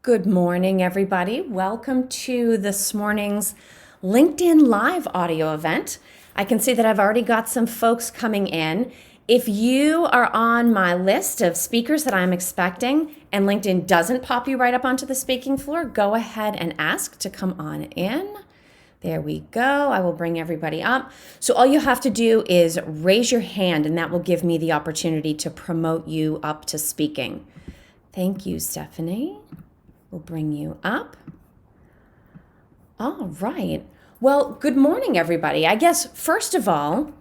Good morning, everybody. Welcome to this morning's LinkedIn Live audio event. I can see that I've already got some folks coming in. If you are on my list of speakers that I'm expecting and LinkedIn doesn't pop you right up onto the speaking floor, go ahead and ask to come on in. There we go. I will bring everybody up. So all you have to do is raise your hand and that will give me the opportunity to promote you up to speaking. Thank you, Stephanie. We'll bring you up. All right. Well, good morning, everybody. I guess, first of all,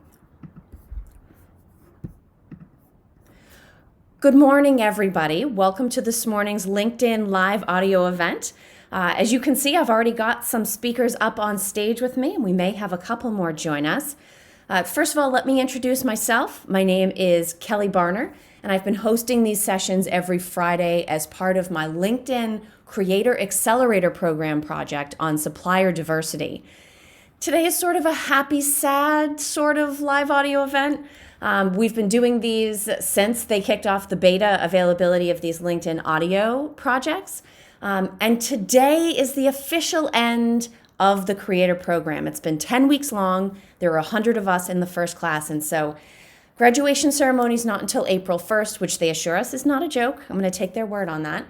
good morning, everybody. Welcome to this morning's LinkedIn Live audio event. As you can see, I've already got some speakers up on stage with me, and we may have a couple more join us. First of all, let me introduce myself. My name is Kelly Barner, and I've been hosting these sessions every Friday as part of my LinkedIn Creator Accelerator Program project on supplier diversity. Today is sort of a happy, sad sort of live audio event. We've been doing these since they kicked off the beta availability of these LinkedIn audio projects. And today is the official end of the Creator Program. It's been 10 weeks long. There were 100 of us in the first class. And so graduation ceremony is not until April 1st, which they assure us is not a joke. I'm going to take their word on that.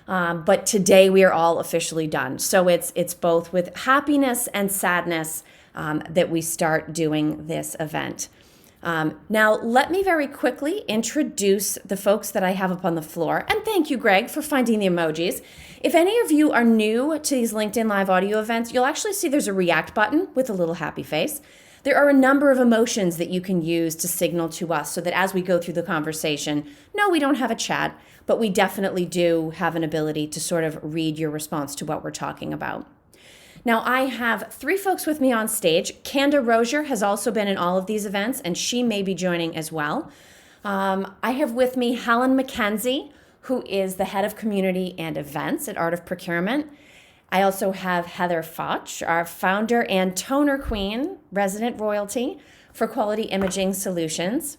But today we are all officially done. So it's both with happiness and sadness that we start doing this event. Now, let me very quickly introduce the folks that I have up on the floor. And thank you, Greg, for finding the emojis. If any of you are new to these LinkedIn Live audio events, you'll actually see there's a react button with a little happy face. There are a number of emotions that you can use to signal to us so that as we go through the conversation, no, we don't have a chat, but we definitely do have an ability to sort of read your response to what we're talking about. Now, I have three folks with me on stage. Kanda Rozier has also been in all of these events, and she may be joining as well. I have with me Helen McKenzie, who is the head of community and events at Art of Procurement. I also have Heather Foch, our founder and toner queen, resident royalty for Quality Imaging Solutions.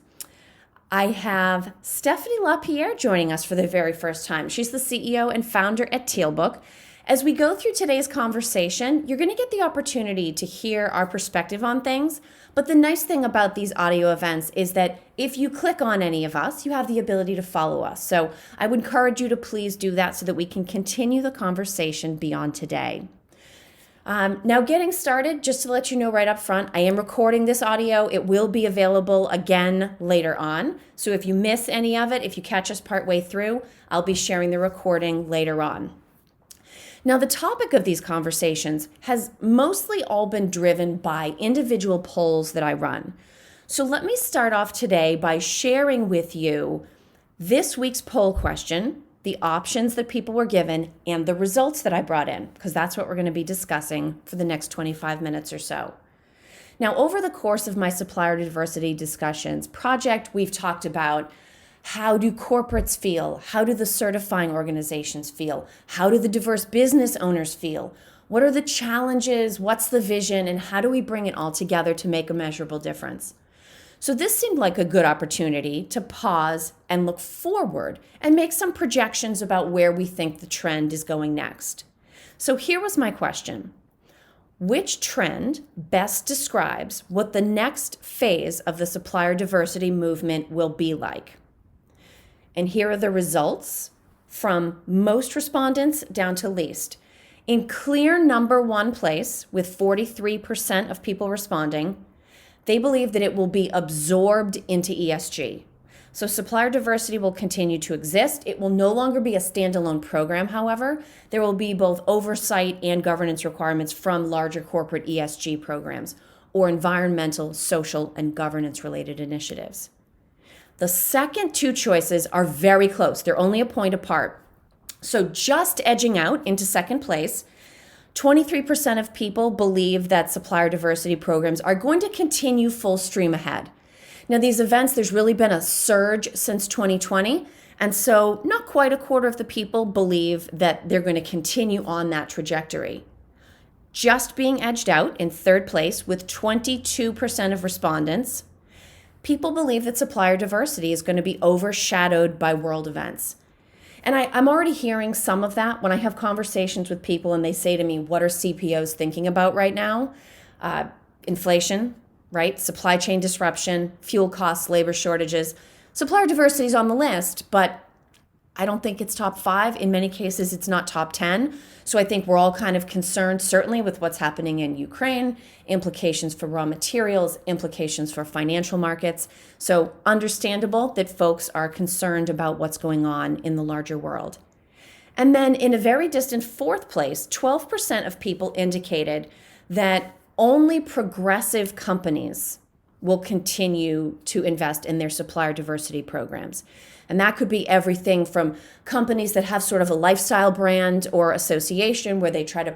I have Stephanie LaPierre joining us for the very first time. She's the CEO and founder at Tealbook. As we go through today's conversation, you're going to get the opportunity to hear our perspective on things. But the nice thing about these audio events is that if you click on any of us, you have the ability to follow us. So I would encourage you to please do that so that we can continue the conversation beyond today. Now getting started, just to let you know right up front, I am recording this audio. It will be available again later on. So if you miss any of it, if you catch us partway through, I'll be sharing the recording later on. Now, the topic of these conversations has mostly all been driven by individual polls that I run. So let me start off today by sharing with you this week's poll question, the options that people were given, and the results that I brought in, because that's what we're going to be discussing for the next 25 minutes or so. Now, over the course of my supplier diversity discussions project, we've talked about how do corporates feel? How do the certifying organizations feel? How do the diverse business owners feel? What are the challenges? What's the vision? And how do we bring it all together to make a measurable difference? So this seemed like a good opportunity to pause and look forward and make some projections about where we think the trend is going next. So here was my question. Which trend best describes what the next phase of the supplier diversity movement will be like? And here are the results from most respondents down to least. In clear number one place, with 43% of people responding, they believe that it will be absorbed into ESG. So supplier diversity will continue to exist. It will no longer be a standalone program, however. There will be both oversight and governance requirements from larger corporate ESG programs or environmental, social, and governance-related initiatives. The second two choices are very close. They're only a point apart. So just edging out into second place, 23% of people believe that supplier diversity programs are going to continue full stream ahead. Now, these events, there's really been a surge since 2020. And so not quite a quarter of the people believe that they're going to continue on that trajectory. just being edged out in third place with 22% of respondents. People believe that supplier diversity is going to be overshadowed by world events. And I'm already hearing some of that when I have conversations with people and they say to me, what are CPOs thinking about right now? Inflation, right? Supply chain disruption, fuel costs, labor shortages. Supplier diversity is on the list, but I don't think it's top 5. In many cases, it's not top 10. So I think we're all kind of concerned, certainly with what's happening in Ukraine, implications for raw materials, implications for financial markets. So understandable that folks are concerned about what's going on in the larger world. And then in a very distant fourth place, 12% of people indicated that only progressive companies will continue to invest in their supplier diversity programs. And that could be everything from companies that have sort of a lifestyle brand or association where they try to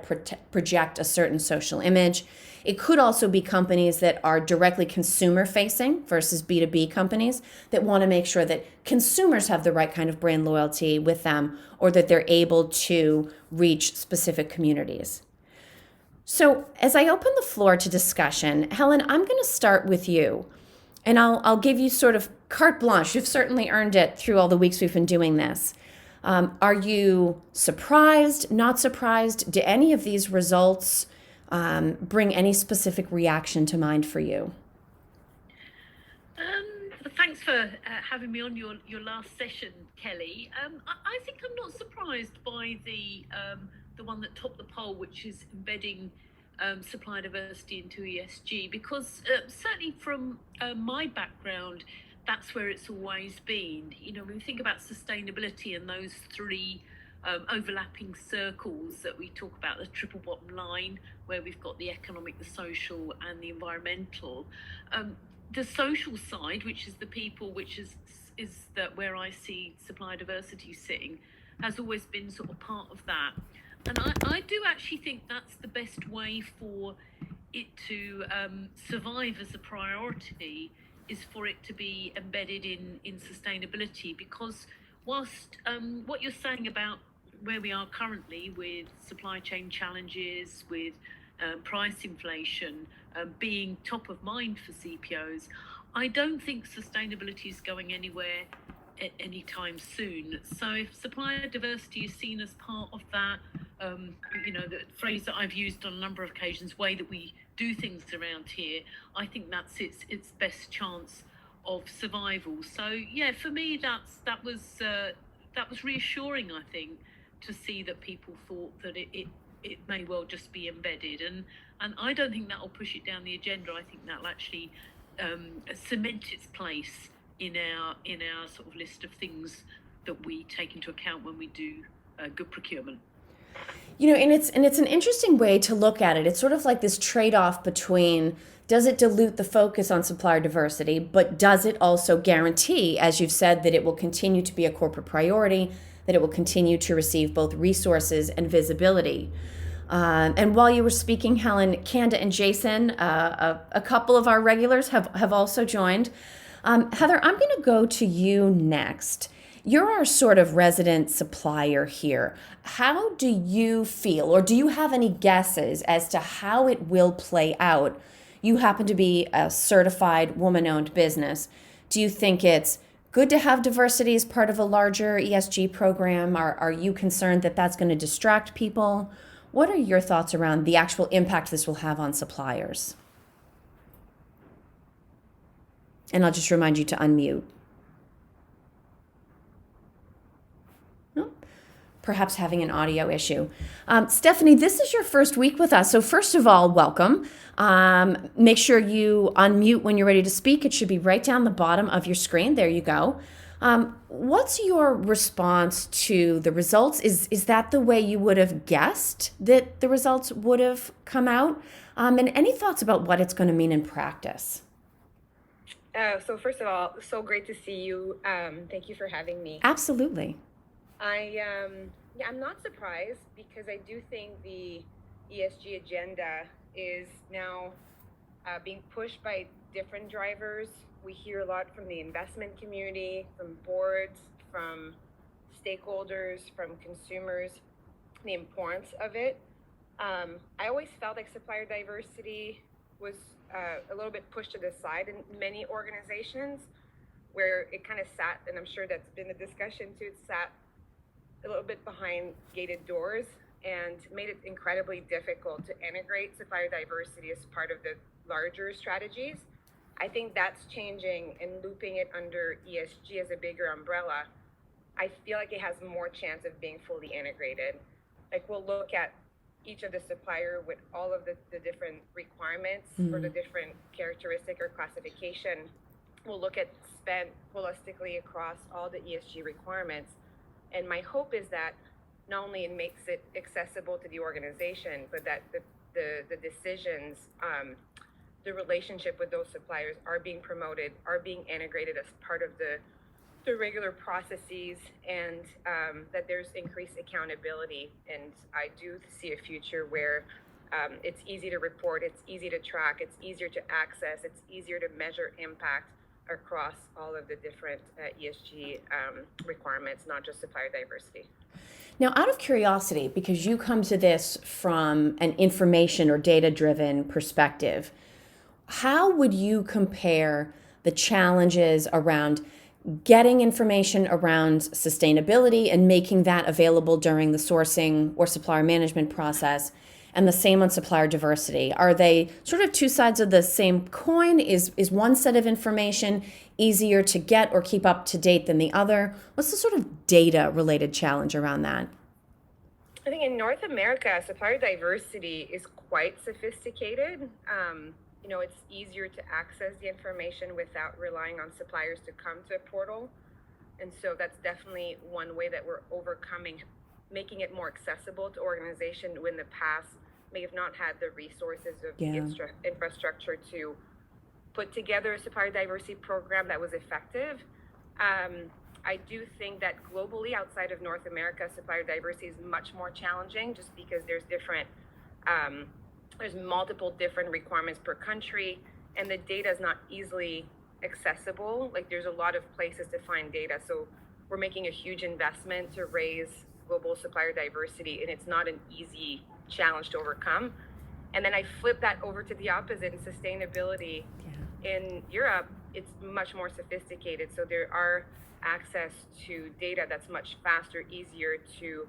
project a certain social image. It could also be companies that are directly consumer facing versus B2B companies that want to make sure that consumers have the right kind of brand loyalty with them or that they're able to reach specific communities. So as I open the floor to discussion, Helen, I'm going to start with you. And I'll give you sort of carte blanche. You've certainly earned it through all the weeks we've been doing this. Are you surprised, not surprised? Do any of these results bring any specific reaction to mind for you? Thanks for having me on your last session, Kelly. I think I'm not surprised by the one that topped the poll, which is embedding supplier diversity into ESG, because certainly from my background, that's where it's always been. You know, when we think about sustainability and those three overlapping circles that we talk about, the triple bottom line, where we've got the economic, the social, and the environmental. The social side, which is the people, which is that where I see supplier diversity sitting, has always been sort of part of that. And I do actually think that's the best way for it to survive as a priority, is for it to be embedded in sustainability. Because whilst what you're saying about where we are currently with supply chain challenges, with price inflation being top of mind for CPOs, I don't think sustainability is going anywhere anytime soon. So if supplier diversity is seen as part of that, you know, the phrase that I've used on a number of occasions, way that we do things around here, I think that's its best chance of survival. So yeah, for me, that was reassuring, I think, to see that people thought that it may well just be embedded, and I don't think that will push it down the agenda. I think that'll actually cement its place in our sort of list of things that we take into account when we do good procurement. You know, and it's an interesting way to look at it. It's sort of like this trade-off between, does it dilute the focus on supplier diversity, but does it also guarantee, as you've said, that it will continue to be a corporate priority, that it will continue to receive both resources and visibility? And while you were speaking, Helen, Kanda and Jason, a couple of our regulars have also joined. Heather, I'm going to go to you next. You're our sort of resident supplier here. How do you feel, or do you have any guesses as to how it will play out? You happen to be a certified woman-owned business. Do you think it's good to have diversity as part of a larger ESG program? Are you concerned that that's going to distract people? What are your thoughts around the actual impact this will have on suppliers? And I'll just remind you to unmute. Perhaps having an audio issue. Stephanie, this is your first week with us. So first of all, welcome. Make sure you unmute when you're ready to speak. It should be right down the bottom of your screen. There you go. What's your response to the results? Is that the way you would have guessed that the results would have come out? And any thoughts about what it's going to mean in practice? So first of all, so great to see you. Thank you for having me. Absolutely. I'm not surprised, because I do think the ESG agenda is now being pushed by different drivers. We hear a lot from the investment community, from boards, from stakeholders, from consumers, the importance of it. I always felt like supplier diversity was a little bit pushed to the side in many organizations, where it kind of sat, and I'm sure that's been a discussion too, it sat a little bit behind gated doors and made it incredibly difficult to integrate supplier diversity as part of the larger strategies. I think that's changing, and looping it under ESG as a bigger umbrella, I feel like it has more chance of being fully integrated. Like, we'll look at each of the supplier with all of the different requirements or the different characteristic or classification. We'll look at spend holistically across all the ESG requirements. And my hope is that not only it makes it accessible to the organization, but that the decisions, the relationship with those suppliers are being promoted, are being integrated as part of the regular processes, and that there's increased accountability. And I do see a future where it's easy to report, it's easy to track, it's easier to access, it's easier to measure impact across all of the different ESG requirements, not just supplier diversity. Now, out of curiosity, because you come to this from an information or data-driven perspective, how would you compare the challenges around getting information around sustainability and making that available during the sourcing or supplier management process, and the same on supplier diversity? Are they sort of two sides of the same coin? Is one set of information easier to get or keep up to date than the other? What's the sort of data-related challenge around that? I think in North America, supplier diversity is quite sophisticated. It's easier to access the information without relying on suppliers to come to a portal. And so that's definitely one way that we're overcoming, making it more accessible to organizations who in the past may have not had the resources of infrastructure to put together a supplier diversity program that was effective. I do think that globally, outside of North America, supplier diversity is much more challenging, just because there's multiple different requirements per country, and the data is not easily accessible. Like, there's a lot of places to find data. So we're making a huge investment to raise global supplier diversity, and it's not an easy challenge to overcome. And then I flip that over to the opposite in sustainability. In Europe, it's much more sophisticated. So there are access to data that's much faster, easier to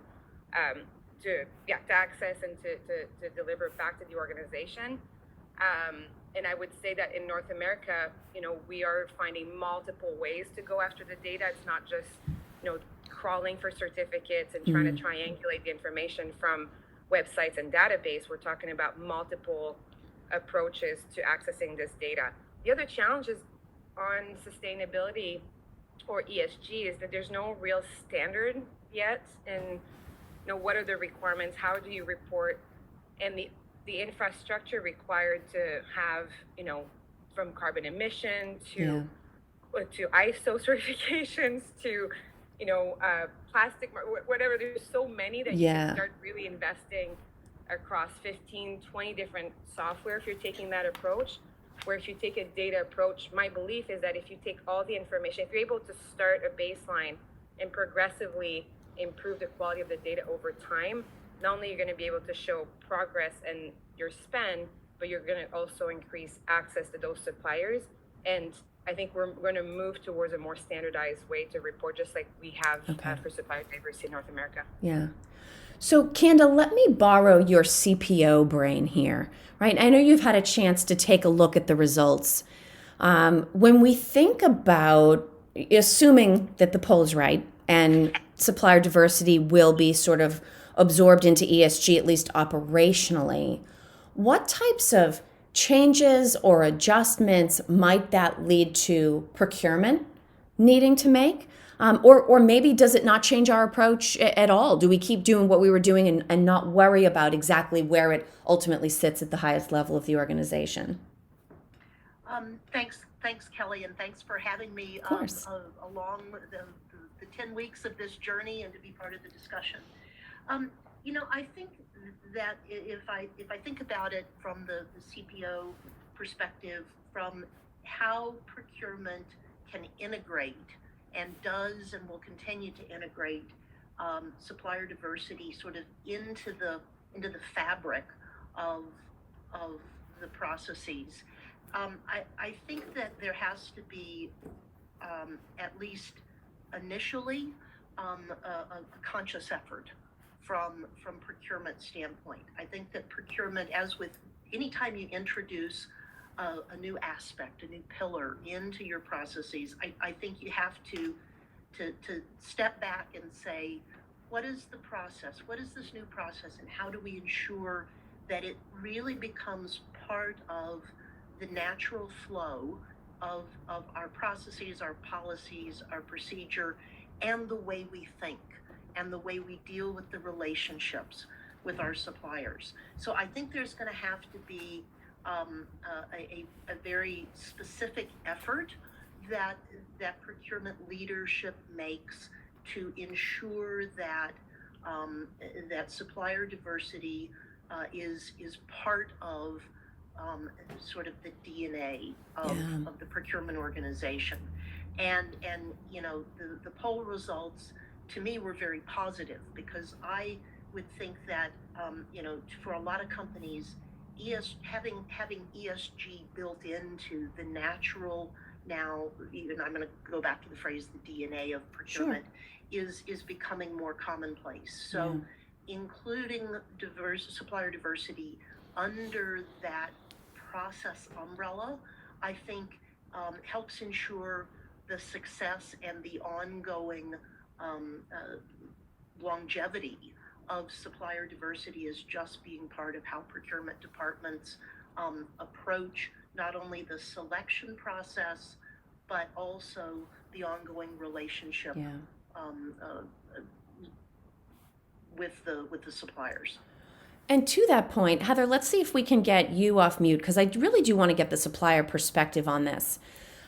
access and to deliver back to the organization. And I would say that in North America, we are finding multiple ways to go after the data. It's not just, crawling for certificates and trying to triangulate the information from websites and database. We're talking about multiple approaches to accessing this data. The other challenges on sustainability or ESG is that there's no real standard yet. And what are the requirements? How do you report? And the infrastructure required to have, from carbon emission to ISO certifications to, plastic, whatever. There's so many that you can start really investing across 15, 20 different software if you're taking that approach. Where if you take a data approach, my belief is that if you take all the information, if you're able to start a baseline and progressively improve the quality of the data over time, not only you're going to be able to show progress and your spend, but you're going to also increase access to those suppliers. And I think we're going to move towards a more standardized way to report, just like we have for supplier diversity in North America. Yeah. So, Kanda, let me borrow your CPO brain here, right? I know you've had a chance to take a look at the results. When we think about, assuming that the poll is right and supplier diversity will be sort of absorbed into ESG, at least operationally, what types of changes or adjustments might that lead to procurement needing to make? Or maybe does it not change our approach at all? Do we keep doing what we were doing and not worry about exactly where it ultimately sits at the highest level of the organization? Thanks, Kelly, and thanks for having me along the 10 weeks of this journey and to be part of the discussion. I think that if I think about it from the CPO perspective, from how procurement can integrate and does and will continue to integrate supplier diversity sort of into the the fabric of the processes. I think that there has to be, at least initially, a conscious effort from procurement standpoint. I think that procurement, as with anytime you introduce a new aspect, a new pillar into your processes, I think you have to step back and say, what is the process? What is this new process, and how do we ensure that it really becomes part of the natural flow of our processes, our policies, our procedure, and the way we think, and the way we deal with the relationships with our suppliers. So I think there's going to have to be a very specific effort that procurement leadership makes to ensure that that supplier diversity is part of sort of the DNA of the procurement organization. And the poll results to me were very positive, because I would think that for a lot of companies, having ESG built into the natural, now even I'm going to go back to the phrase, the DNA of procurement, is becoming more commonplace. So including supplier diversity under that process umbrella, I think helps ensure the success and the ongoing longevity of supplier diversity as just being part of how procurement departments approach not only the selection process, but also the ongoing relationship with the suppliers. And to that point, Heather, let's see if we can get you off mute, because I really do want to get the supplier perspective on this.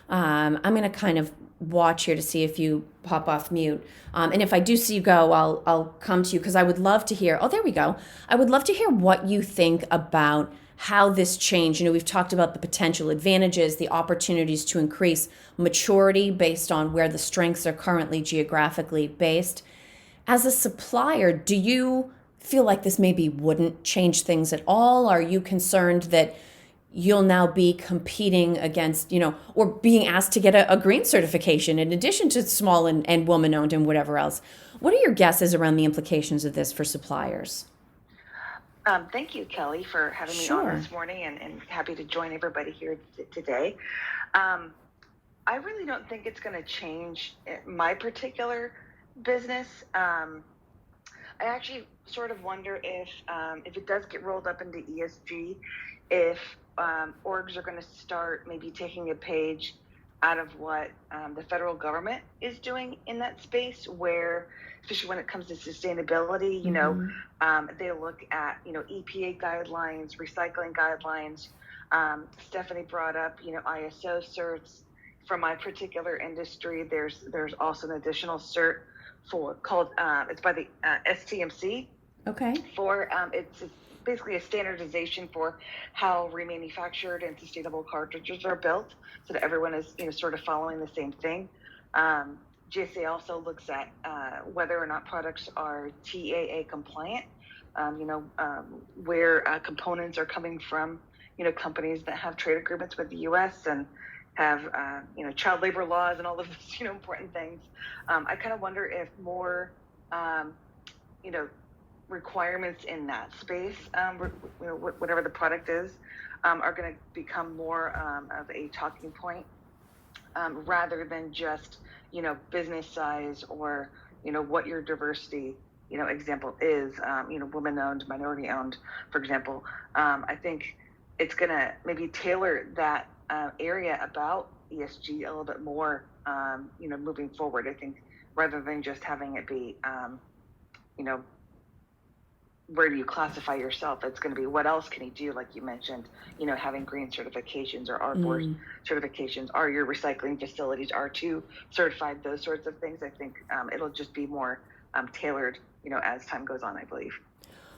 I'm going to kind of watch here to see if you pop off mute. And if I do see you go, I'll come to you, because I would love to hear, oh, there we go. I would love to hear what you think about how this changed. We've talked about the potential advantages, the opportunities to increase maturity based on where the strengths are currently geographically based. As a supplier, do you feel like this maybe wouldn't change things at all? Are you concerned that you'll now be competing against, or being asked to get a green certification in addition to small and woman-owned and whatever else? What are your guesses around the implications of this for suppliers? Thank you, Kelly, for having me on this morning, and happy to join everybody here today. I really don't think it's going to change my particular business. I actually sort of wonder if it does get rolled up into ESG, if orgs are going to start maybe taking a page out of what the federal government is doing in that space, where, especially when it comes to sustainability, they look at, EPA guidelines, recycling guidelines. Stephanie brought up, ISO certs. For my particular industry, there's also an additional cert called it's by the STMC. Okay. For it's basically a standardization for how remanufactured and sustainable cartridges are built, so that everyone is sort of following the same thing. GSA also looks at whether or not products are TAA compliant, where components are coming from companies that have trade agreements with the U.S. and have child labor laws and all of these important things. I kind of wonder if more requirements in that space, whatever the product is, are going to become more of a talking point, rather than just business size, or what your diversity example is, woman-owned, minority-owned, for example. I think it's going to maybe tailor that area about ESG a little bit more, moving forward. I think rather than just having it be, where do you classify yourself? It's going to be, what else can you do? Like you mentioned, having green certifications or R4 certifications. Are your recycling facilities R2 certified? Those sorts of things. I think it'll just be more tailored, as time goes on, I believe.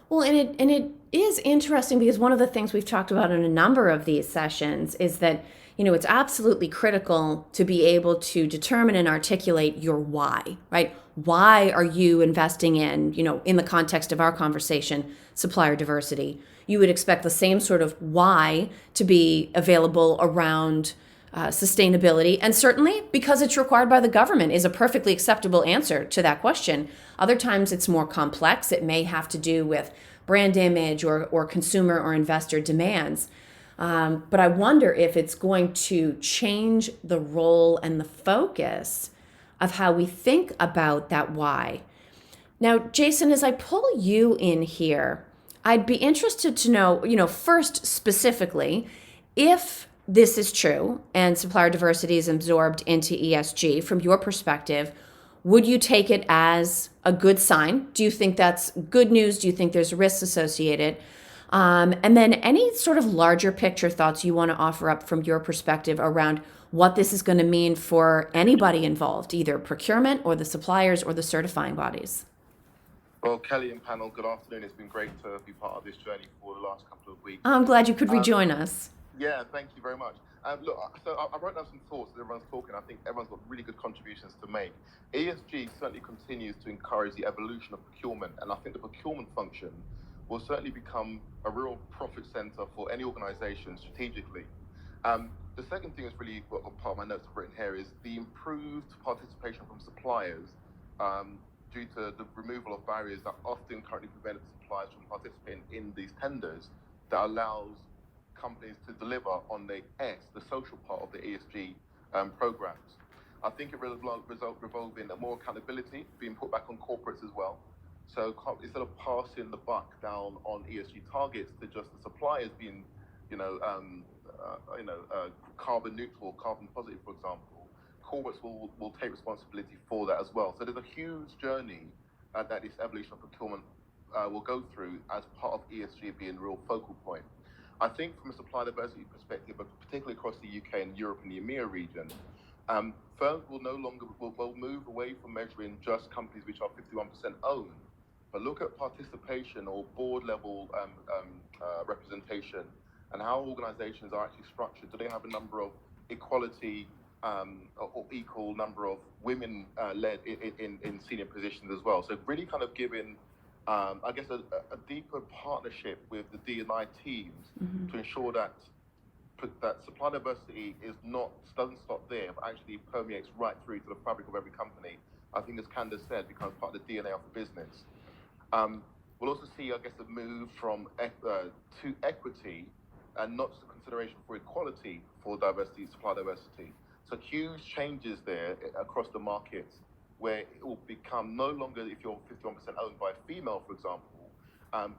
Well, and it is interesting, because one of the things we've talked about in a number of these sessions is that, it's absolutely critical to be able to determine and articulate your why, right? Why are you investing in, in the context of our conversation, supplier diversity? You would expect the same sort of why to be available around sustainability. And certainly because it's required by the government is a perfectly acceptable answer to that question. Other times it's more complex. It may have to do with brand image or consumer or investor demands. But I wonder if it's going to change the role and the focus of how we think about that why. Now, Jason, as I pull you in here, I'd be interested to know, first specifically, if this is true and supplier diversity is absorbed into ESG, from your perspective, would you take it as a good sign? Do you think that's good news? Do you think there's risks associated? And then any sort of larger picture thoughts you want to offer up from your perspective around what this is going to mean for anybody involved, either procurement or the suppliers or the certifying bodies. Well, Kelly and panel, good afternoon. It's been great to be part of this journey for the last couple of weeks. I'm glad you could rejoin us. Yeah, thank you very much. Look, so I wrote down some thoughts as everyone's talking. I think everyone's got really good contributions to make. ESG certainly continues to encourage the evolution of procurement, and I think the procurement function will certainly become a real profit center for any organization strategically. The second thing is really what part of my notes I've written here is the improved participation from suppliers due to the removal of barriers that often currently prevent suppliers from participating in these tenders that allows companies to deliver on the social part of the ESG programs. I think it will revolve in more accountability being put back on corporates as well. So instead of passing the buck down on ESG targets to just the suppliers being, carbon neutral, carbon positive, for example, corporates will take responsibility for that as well. So there's a huge journey that this evolution of procurement will go through as part of ESG being a real focal point. I think from a supply diversity perspective, but particularly across the UK and Europe and the EMEA region, firms will no longer will move away from measuring just companies which are 51% owned, but look at participation or board level representation and how organizations are actually structured. Do they have a number of equality or equal number of women led in senior positions as well? So really kind of giving, I guess, a deeper partnership with the D&I teams to ensure that supply diversity doesn't stop there, but actually permeates right through to the fabric of every company. I think, as Candace said, becomes part of the DNA of the business. We'll also see, I guess, a move from to equity and not just a consideration for equality for diversity, supply diversity. So huge changes there across the markets, where it will become no longer if you're 51% owned by a female, for example,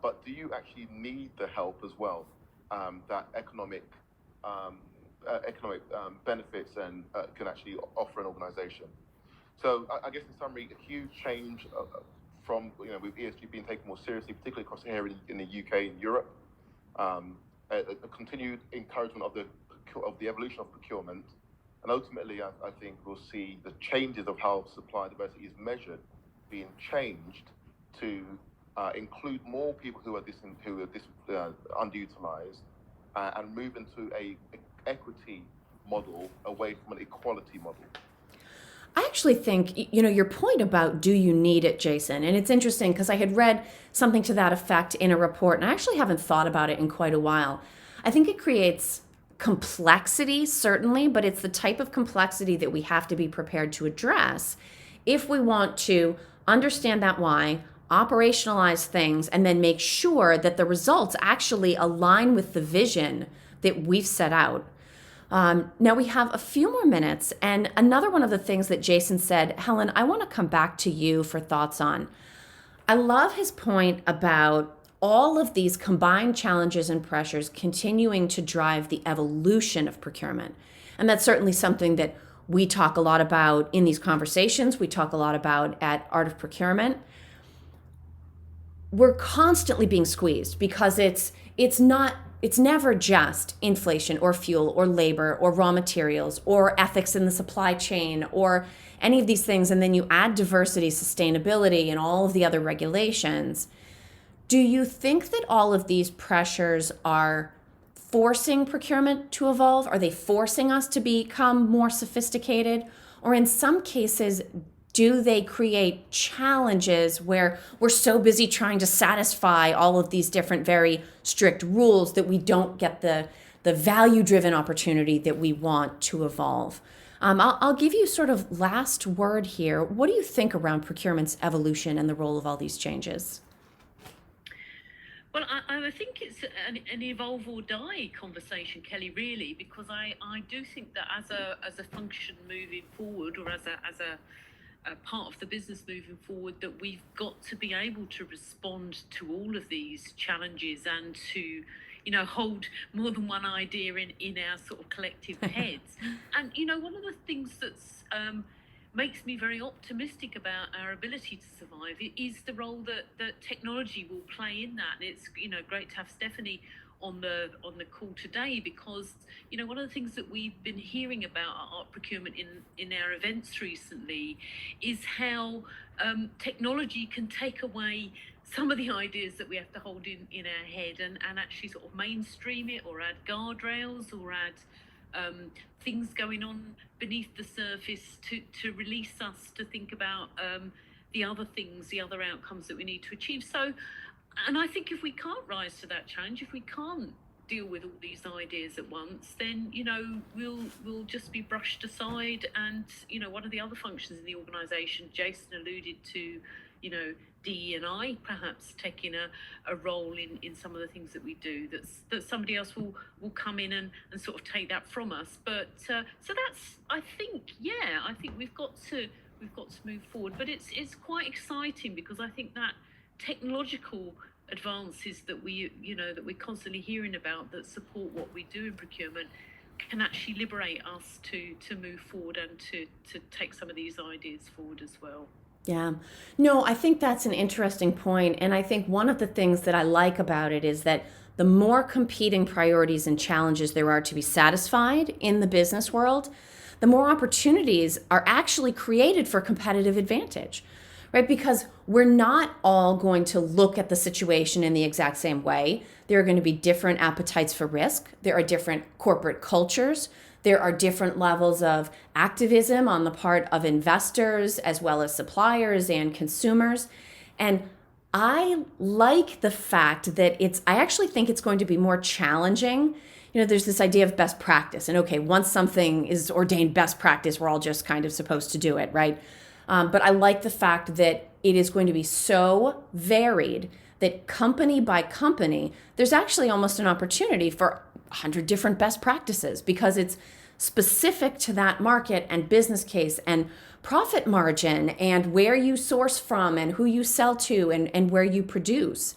but do you actually need the help as well, that economic benefits and can actually offer an organization. So I guess in summary, a huge change from, with ESG being taken more seriously, particularly across here in the UK and Europe, a continued encouragement of the evolution of procurement. And ultimately, I think we'll see the changes of how supply diversity is measured being changed to include more people who are underutilized and move into a equity model away from an equality model. I actually think, your point about do you need it, Jason, and it's interesting because I had read something to that effect in a report, and I actually haven't thought about it in quite a while. I think it creates complexity, certainly, but it's the type of complexity that we have to be prepared to address if we want to understand that why, operationalize things, and then make sure that the results actually align with the vision that we've set out. Now we have a few more minutes, and another one of the things that Jason said, Helen, I want to come back to you for thoughts on. I love his point about all of these combined challenges and pressures continuing to drive the evolution of procurement. And that's certainly something that we talk a lot about in these conversations. We talk a lot about at Art of Procurement. We're constantly being squeezed because it's never just inflation or fuel or labor or raw materials or ethics in the supply chain or any of these things. And then you add diversity, sustainability, and all of the other regulations. Do you think that all of these pressures are forcing procurement to evolve? Are they forcing us to become more sophisticated? Or in some cases, do they create challenges where we're so busy trying to satisfy all of these different very strict rules that we don't get the value-driven opportunity that we want to evolve? I'll give you sort of last word here. What do you think around procurement's evolution and the role of all these changes? Well, I think it's an evolve or die conversation, Kelly, really, because I do think that as a function moving forward, or as a part of the business moving forward, that we've got to be able to respond to all of these challenges and to, hold more than one idea in our sort of collective heads. And, one of the things that's makes me very optimistic about our ability to survive is the role that technology will play in that. And it's great to have Stephanie on the call today, because one of the things that we've been hearing about art procurement in our events recently is how technology can take away some of the ideas that we have to hold in our head and actually sort of mainstream it, or add guardrails, or add things going on beneath the surface to release us to think about the other things, the other outcomes that we need to achieve. So, and I think if we can't rise to that challenge, if we can't deal with all these ideas at once, then we'll just be brushed aside. And one of the other functions in the organisation, Jason alluded to, DE&I perhaps taking a role in some of the things that we do, that somebody else will come in and sort of take that from us. But so that's, I think we've got to move forward. But it's quite exciting, because I think that technological advances that that we're constantly hearing about, that support what we do in procurement, can actually liberate us to move forward and to take some of these ideas forward as well. Yeah. No, I think that's an interesting point. And I think one of the things that I like about it is that the more competing priorities and challenges there are to be satisfied in the business world, the more opportunities are actually created for competitive advantage, right? Because we're not all going to look at the situation in the exact same way. There are going to be different appetites for risk. There are different corporate cultures. There are different levels of activism on the part of investors, as well as suppliers and consumers. And I like the fact that I actually think it's going to be more challenging. There's this idea of best practice. And okay, once something is ordained best practice, we're all just kind of supposed to do it, right? But I like the fact that it is going to be so varied that company by company, there's actually almost an opportunity for 100 different best practices, because it's specific to that market and business case and profit margin and where you source from and who you sell to and where you produce.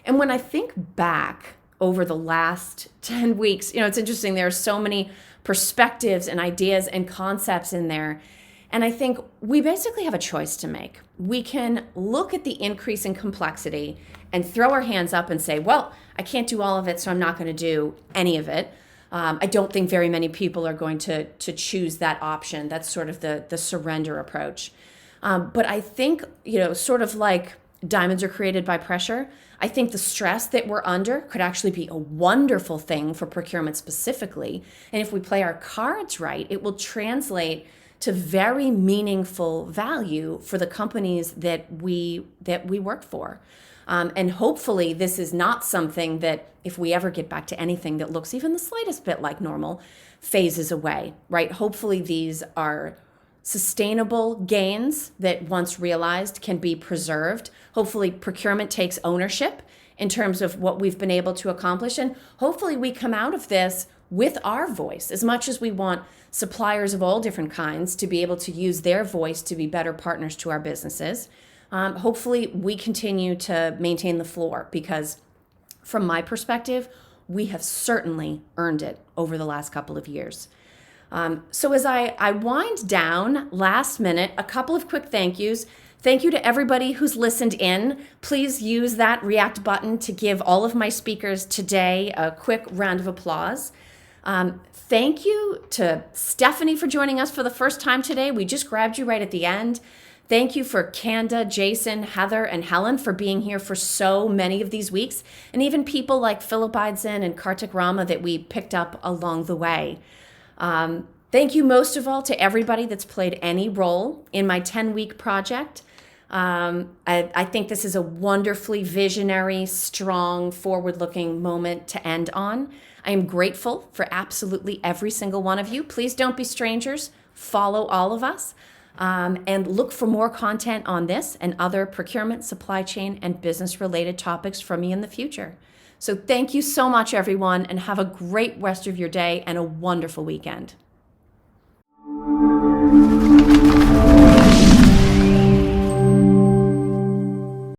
And when I think back over the last 10 weeks, it's interesting, there are so many perspectives and ideas and concepts in there. And I think we basically have a choice to make. We can look at the increase in complexity and throw our hands up and say, well, I can't do all of it, so I'm not going to do any of it. I don't think very many people are going to choose that option. That's sort of the surrender approach. But I think, sort of like diamonds are created by pressure, I think the stress that we're under could actually be a wonderful thing for procurement specifically. And if we play our cards right, it will translate to very meaningful value for the companies that we work for. And hopefully this is not something that, if we ever get back to anything that looks even the slightest bit like normal, phases away, right? Hopefully these are sustainable gains that, once realized, can be preserved. Hopefully procurement takes ownership in terms of what we've been able to accomplish. And hopefully we come out of this with our voice, as much as we want suppliers of all different kinds to be able to use their voice to be better partners to our businesses. Hopefully we continue to maintain the floor, because from my perspective, we have certainly earned it over the last couple of years. So as I wind down, last minute, a couple of quick thank yous. Thank you to everybody who's listened in. Please use that react button to give all of my speakers today a quick round of applause. Thank you to Stephanie for joining us for the first time today. We just grabbed you right at the end. Thank you for Kanda, Jason, Heather, and Helen for being here for so many of these weeks, and even people like Philip Idson and Kartik Rama that we picked up along the way. Thank you most of all to everybody that's played any role in my 10-week project. I think this is a wonderfully visionary, strong, forward-looking moment to end on. I am grateful for absolutely every single one of you. Please don't be strangers. Follow all of us. And look for more content on this and other procurement, supply chain, and business-related topics from me in the future. So thank you so much, everyone, and have a great rest of your day and a wonderful weekend.